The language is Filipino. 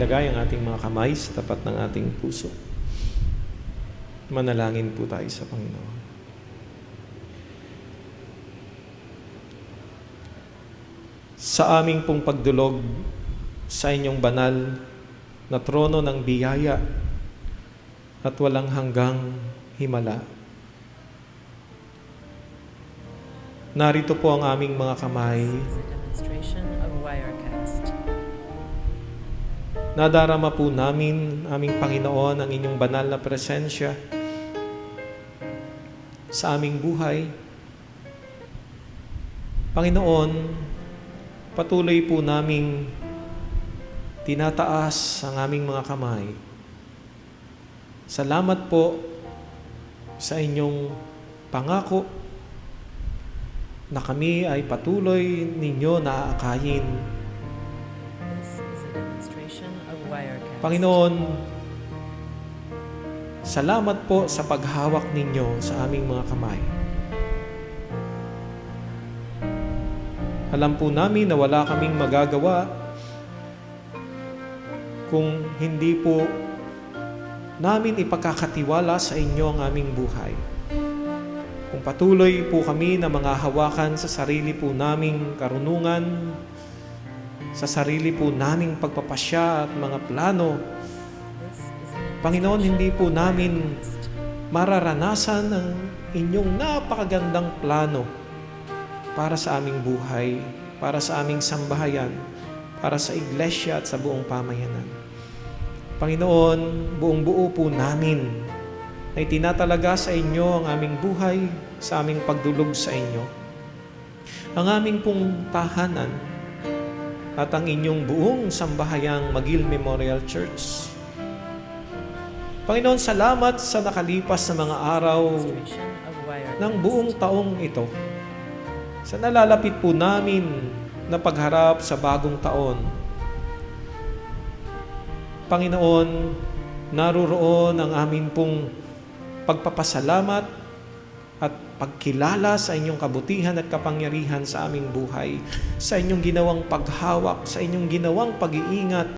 ilagay ang ating mga kamay sa tapat ng ating puso. Manalangin po tayo sa Panginoon. Sa aming pong pagdulog sa inyong banal na trono ng biyaya at walang hanggang himala. Narito po ang aming mga kamay. Nadarama po namin, aming Panginoon, ang inyong banal na presensya sa aming buhay. Panginoon, patuloy po naming tinataas ang aming mga kamay. Salamat po sa inyong pangako na kami ay patuloy ninyo naaakayin. Panginoon, salamat po sa paghawak ninyo sa aming mga kamay. Alam po namin na wala kaming magagawa kung hindi po namin ipagkakatiwala sa inyo ang aming buhay. Kung patuloy po kami na mga hawakan sa sarili po naming karunungan, sa sarili po naming pagpapasya at mga plano, Panginoon, hindi po namin mararanasan ang inyong napakagandang plano para sa aming buhay, para sa aming sambahayan, para sa iglesia at sa buong pamayanan. Panginoon, buong buo po namin ay tinatalaga sa inyo ang aming buhay, sa aming pagdulog sa inyo. Ang aming pong tahanan at ang inyong buong sambahayang McGill Memorial Church. Panginoon, salamat sa nakalipas na mga araw ng buong taong ito. Sa nalalapit po namin na pagharap sa bagong taon. Panginoon, naroroon ang amin pong pagpapasalamat at pagkilala sa inyong kabutihan at kapangyarihan sa aming buhay, sa inyong ginawang paghawak, sa inyong ginawang pag-iingat